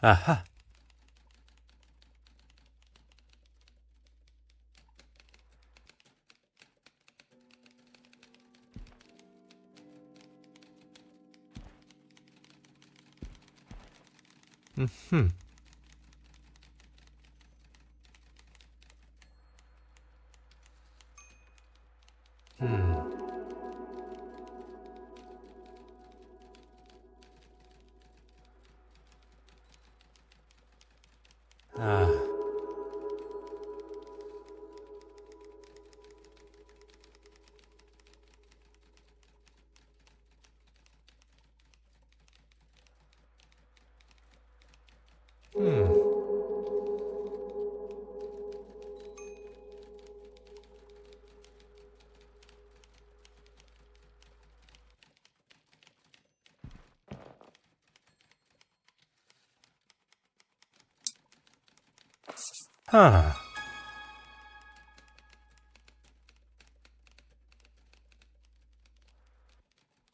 Aha. Mm-hmm. Ah. Ah.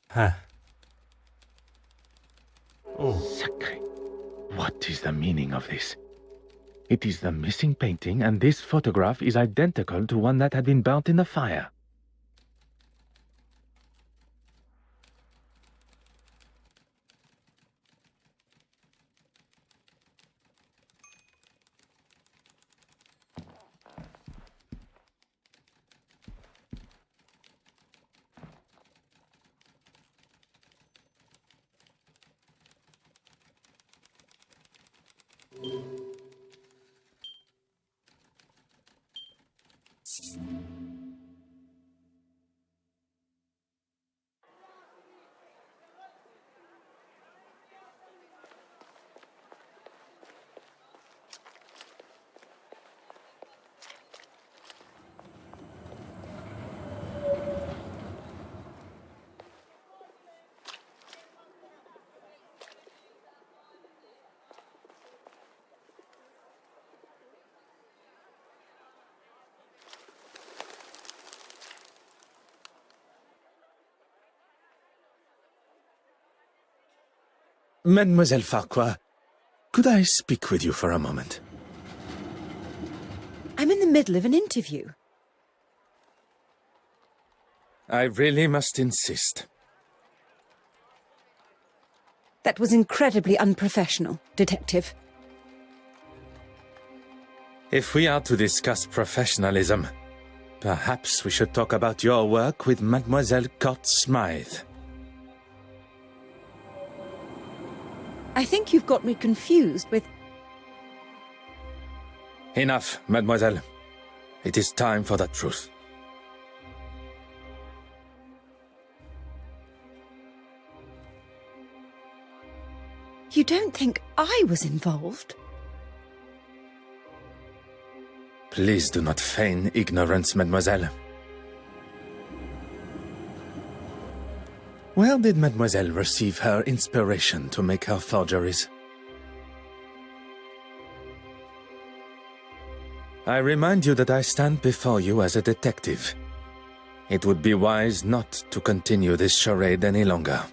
Huh. Oh. Sacre. What is the meaning of this? It is the missing painting, and this photograph is identical to one that had been burnt in the fire. Mademoiselle Farquhar, could I speak with you for a moment? I'm in the middle of an interview. I really must insist. That was incredibly unprofessional, Detective. If we are to discuss professionalism, perhaps we should talk about your work with Mademoiselle Court Smythe. I think you've got me confused with... Enough, mademoiselle. It is time for the truth. You don't think I was involved? Please do not feign ignorance, mademoiselle. Where did mademoiselle receive her inspiration to make her forgeries? I remind you that I stand before you as a detective. It would be wise not to continue this charade any longer.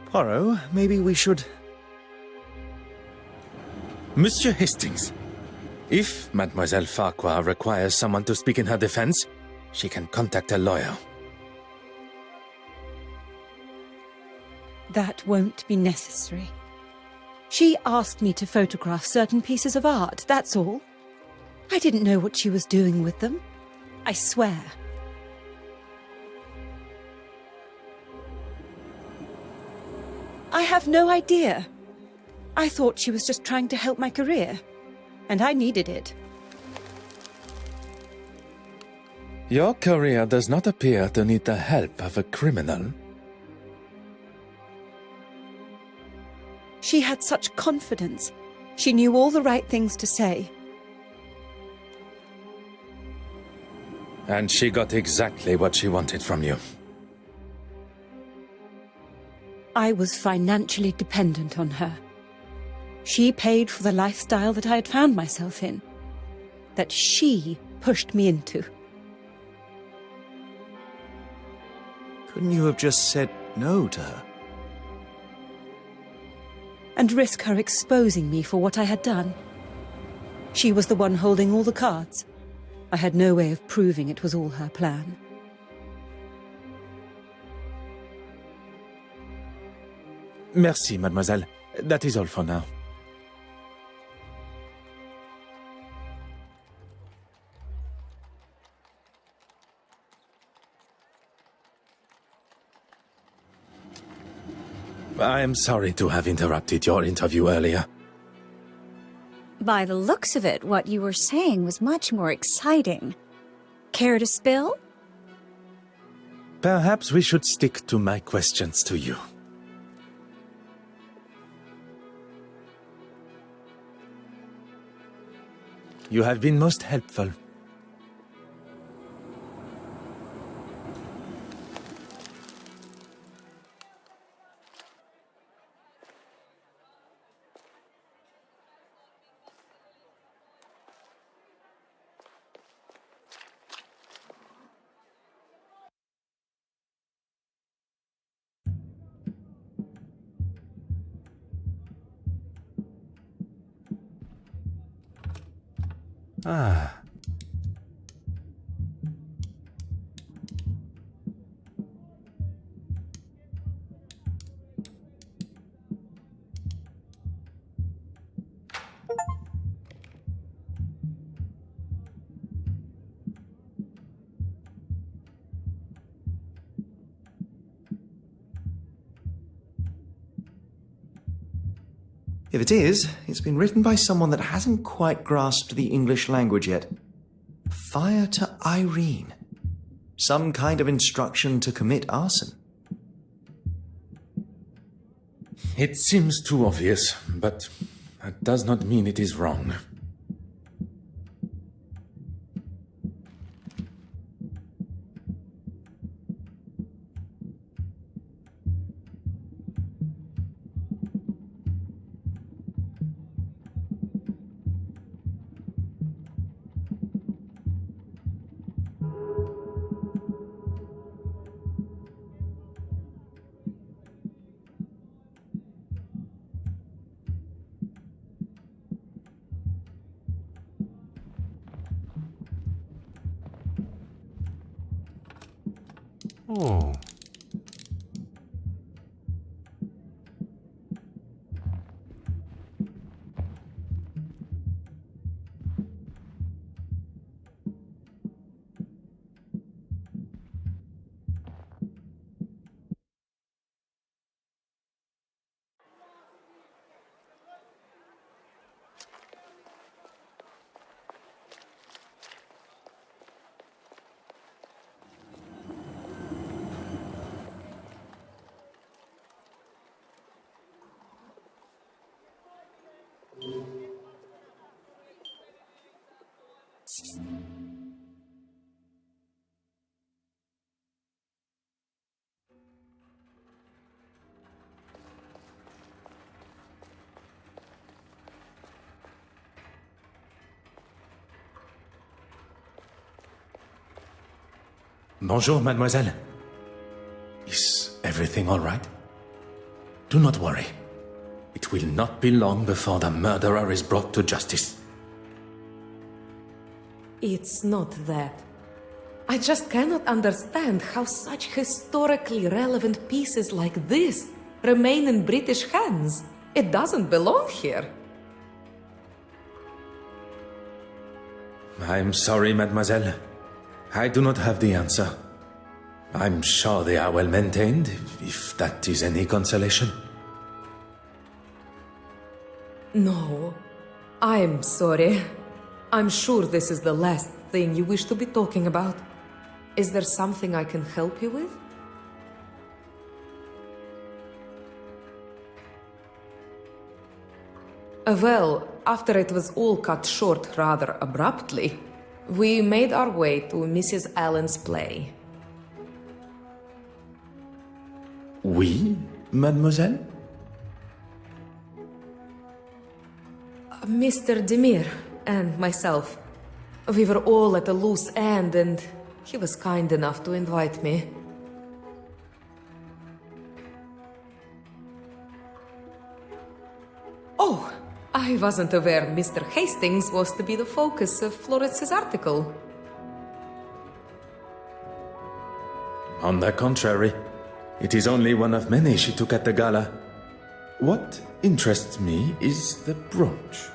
Poirot, maybe we should... Monsieur Hastings, if Mademoiselle Farquhar requires someone to speak in her defense, she can contact a lawyer. That won't be necessary. She asked me to photograph certain pieces of art, that's all. I didn't know what she was doing with them. I swear. I have no idea. I thought she was just trying to help my career, and I needed it. Your career does not appear to need the help of a criminal. She had such confidence. She knew all the right things to say. And she got exactly what she wanted from you. I was financially dependent on her. She paid for the lifestyle that I had found myself in, that she pushed me into. Couldn't you have just said no to her? and risk her exposing me for what I had done. She was the one holding all the cards. I had no way of proving it was all her plan. Merci, mademoiselle. That is all for now. I am sorry to have interrupted your interview earlier. By the looks of it, what you were saying was much more exciting. Care to spill? Perhaps we should stick to my questions to you. You have been most helpful. Ah. If it is, it's been written by someone that hasn't quite grasped the English language yet. Fire to Irene. Some kind of instruction to commit arson. It seems too obvious, but that does not mean it is wrong. Oh. Bonjour, mademoiselle. Is everything all right? Do not worry. It will not be long before the murderer is brought to justice. It's not that. I just cannot understand how such historically relevant pieces like this remain in British hands. It doesn't belong here. I'm sorry, mademoiselle. I do not have the answer. I'm sure they are well maintained, if that is any consolation. No, I'm sorry. I'm sure this is the last thing you wish to be talking about. Is there something I can help you with? Well, after it was all cut short rather abruptly, we made our way to Mrs. Allen's play. Oui, mademoiselle? Mr. Demir and myself. We were all at a loose end and he was kind enough to invite me. Oh, I wasn't aware Mr. Hastings was to be the focus of Florence's article. On the contrary, it is only one of many she took at the gala. What interests me is the brooch.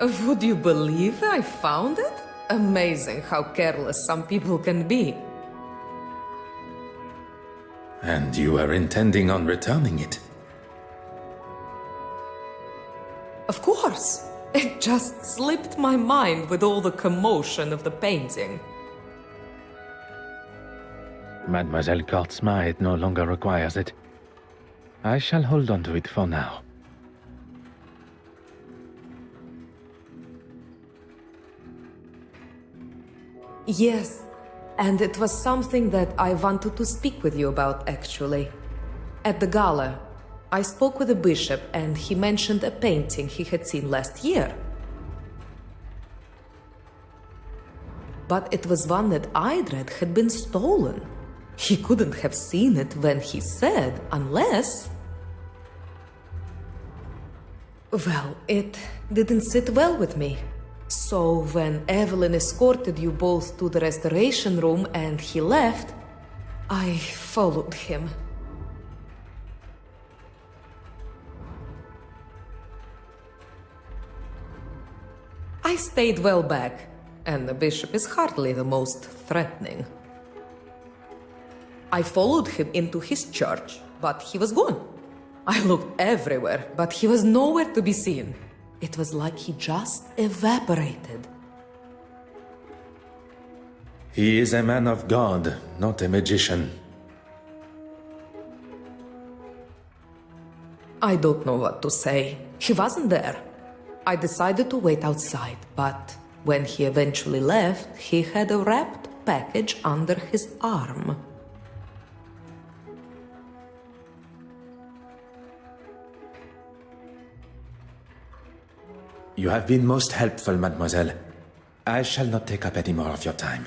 Would you believe I found it? Amazing how careless some people can be. And you are intending on returning it? Of course. It just slipped my mind with all the commotion of the painting. Mademoiselle Cortsma no longer requires it. I shall hold on to it for now. Yes, and it was something that I wanted to speak with you about, actually. At the gala, I spoke with the bishop and he mentioned a painting he had seen last year. But it was one that I'd read had been stolen. He couldn't have seen it when he said, unless... Well, it didn't sit well with me. So when Evelyn escorted you both to the restoration room and he left, I followed him. I stayed well back, and the bishop is hardly the most threatening. I followed him into his church, but he was gone. I looked everywhere, but he was nowhere to be seen. It was like he just evaporated. He is a man of God, not a magician. I don't know what to say. He wasn't there. I decided to wait outside, but when he eventually left, he had a wrapped package under his arm. You have been most helpful, mademoiselle. I shall not take up any more of your time.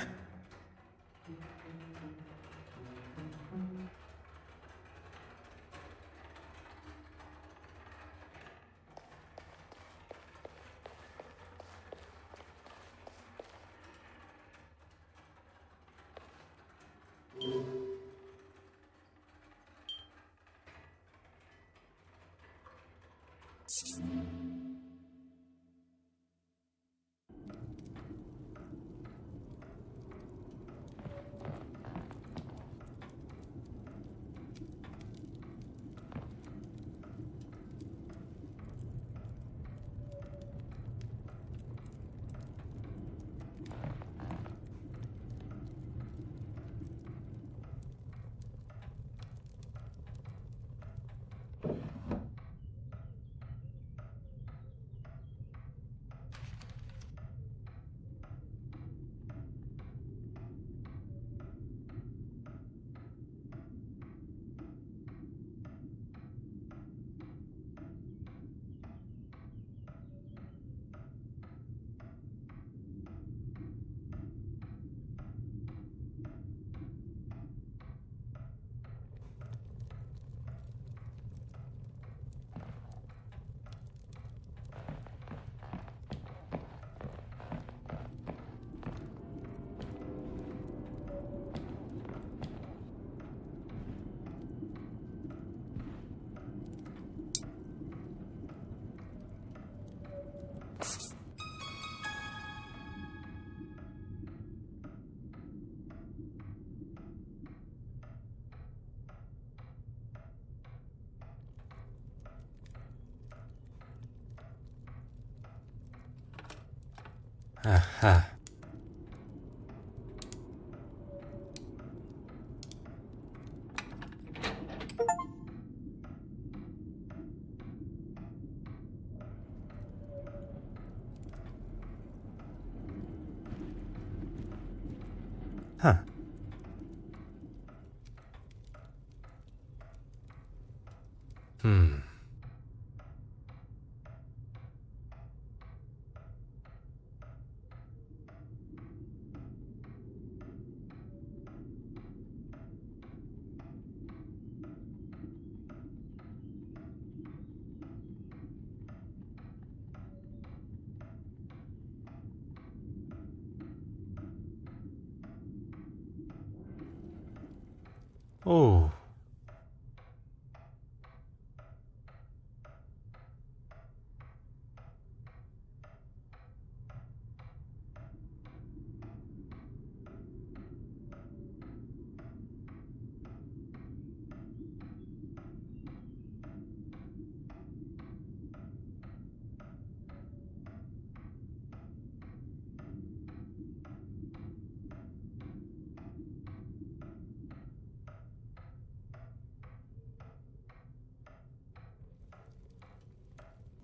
Aha. Huh. Hmm. Oh.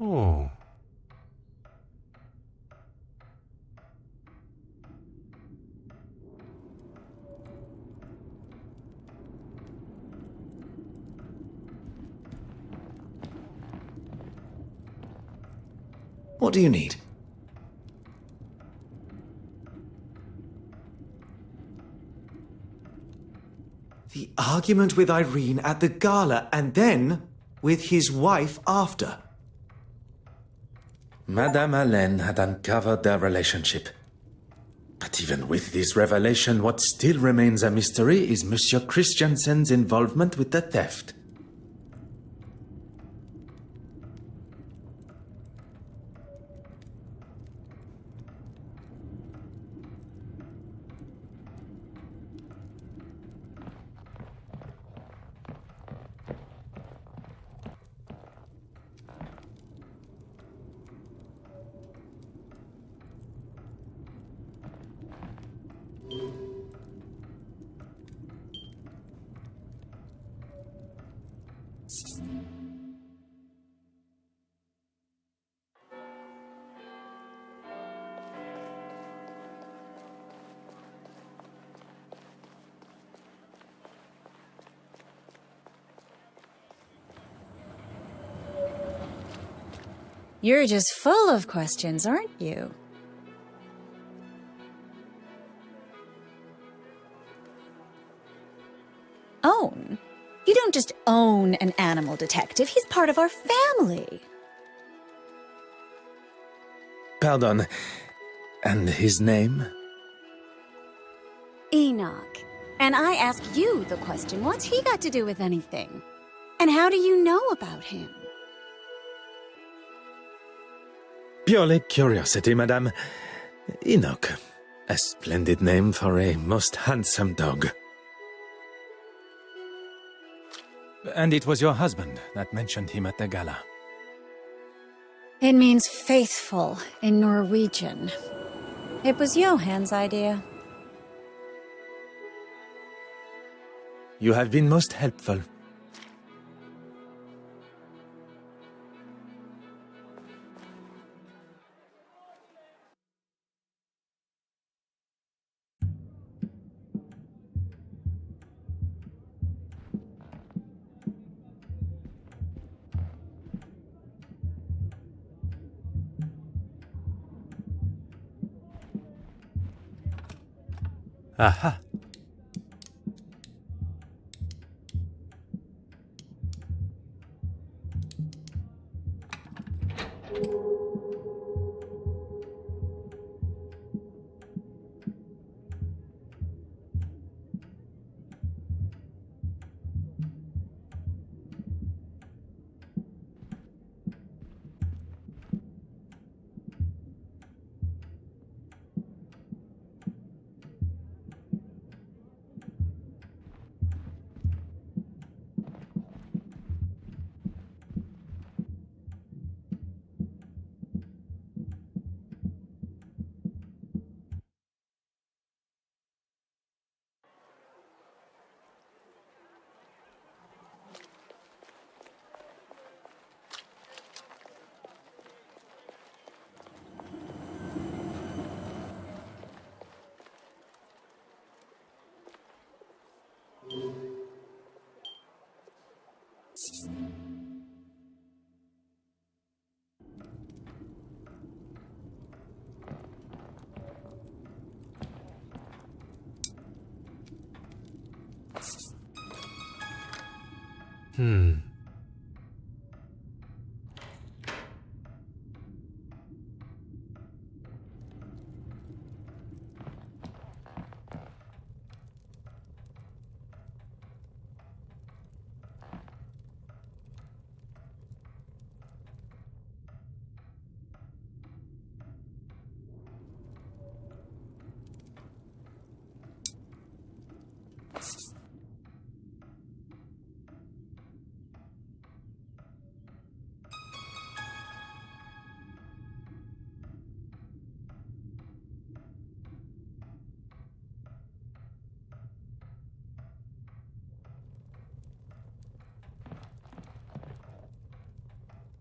Oh. What do you need? The argument with Irene at the gala, and then with his wife after. Madame Hélène had uncovered their relationship. But even with this revelation, what still remains a mystery is Monsieur Christiansen's involvement with the theft. You're just full of questions, aren't you? Own? You don't just own an animal detective. He's part of our family. Pardon. And his name? Enoch. And I ask you the question, what's he got to do with anything? And how do you know about him? Purely curiosity, madame. Enoch. A splendid name for a most handsome dog. And it was your husband that mentioned him at the gala. It means faithful in Norwegian. It was Johann's idea. You have been most helpful. Aha.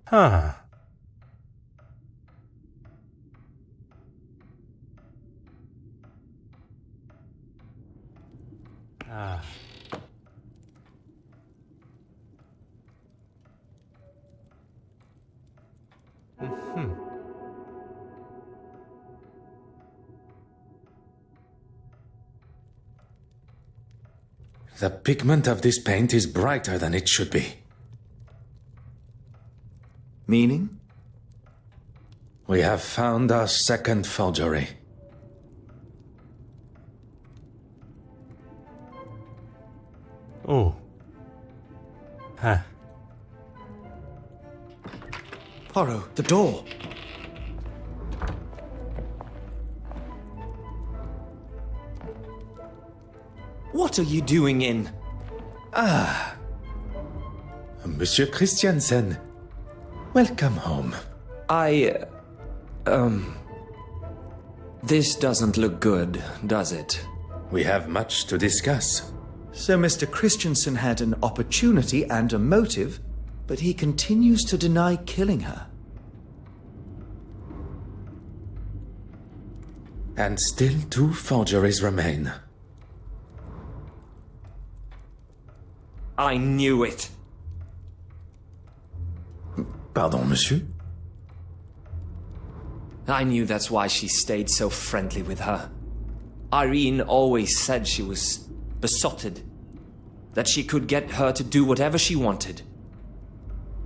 Huh. Ah. The pigment of this paint is brighter than it should be. Meaning? We have found our second forgery. Oh. Huh. Poirot, the door. What are you doing in? Monsieur Christiansen, welcome home. This doesn't look good, does it? We have much to discuss. So Mr. Christiansen had an opportunity and a motive, but he continues to deny killing her. And still 2 forgeries remain. I knew it. Pardon, monsieur? I knew that's why she stayed so friendly with her. Irene always said she was besotted, that she could get her to do whatever she wanted.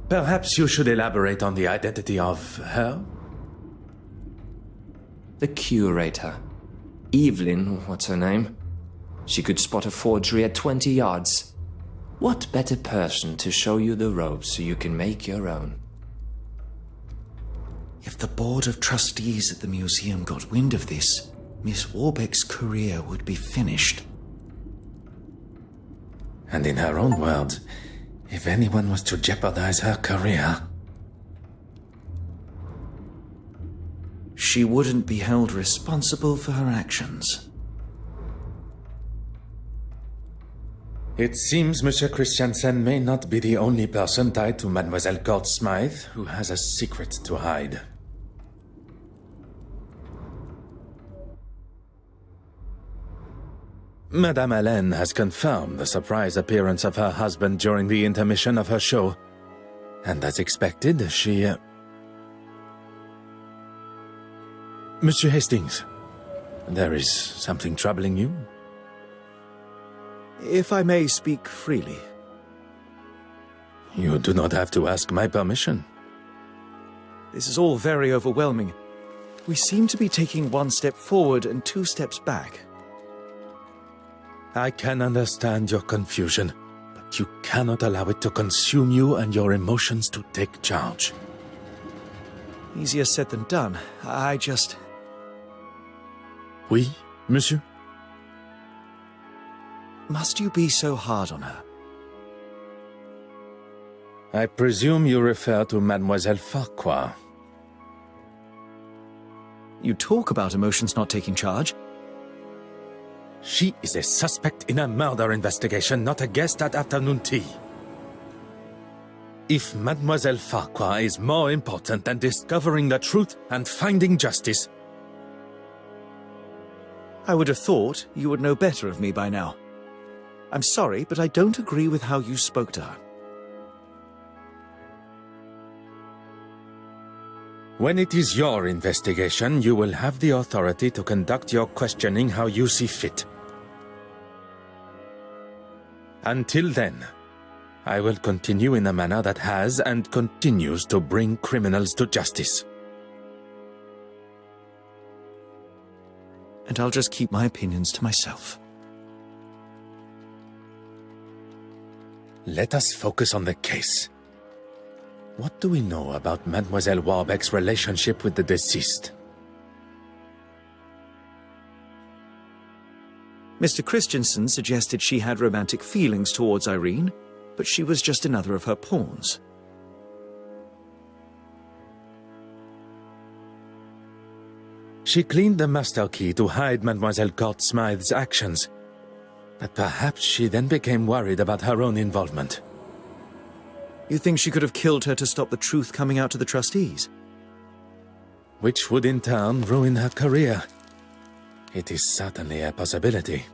Perhaps you should elaborate on the identity of her? The curator. Evelyn, what's her name? She could spot a forgery at 20 yards. What better person to show you the ropes so you can make your own? If the board of trustees at the museum got wind of this, Miss Warbeck's career would be finished. And in her own words, if anyone was to jeopardize her career... She wouldn't be held responsible for her actions. It seems Monsieur Christiansen may not be the only person tied to Mademoiselle Court Smythe who has a secret to hide. Madame Hélène has confirmed the surprise appearance of her husband during the intermission of her show. And as expected, she... Monsieur Hastings, there is something troubling you? If I may speak freely. You do not have to ask my permission. This is all very overwhelming. We seem to be taking 1 step forward and 2 steps back. I can understand your confusion, but you cannot allow it to consume you and your emotions to take charge. Easier said than done. I just... Oui, monsieur? Must you be so hard on her? I presume you refer to Mademoiselle Farquhar. You talk about emotions not taking charge. She is a suspect in a murder investigation, not a guest at afternoon tea. If Mademoiselle Farquhar is more important than discovering the truth and finding justice... I would have thought you would know better of me by now. I'm sorry, but I don't agree with how you spoke to her. When it is your investigation, you will have the authority to conduct your questioning how you see fit. Until then, I will continue in a manner that has and continues to bring criminals to justice. And I'll just keep my opinions to myself. Let us focus on the case. What do we know about Mademoiselle Warbeck's relationship with the deceased? Mr. Christensen suggested she had romantic feelings towards Irene, but she was just another of her pawns. She cleaned the master key to hide Mademoiselle Court Smythe's actions, but perhaps she then became worried about her own involvement. You think she could have killed her to stop the truth coming out to the trustees? Which would in turn ruin her career. It is certainly a possibility.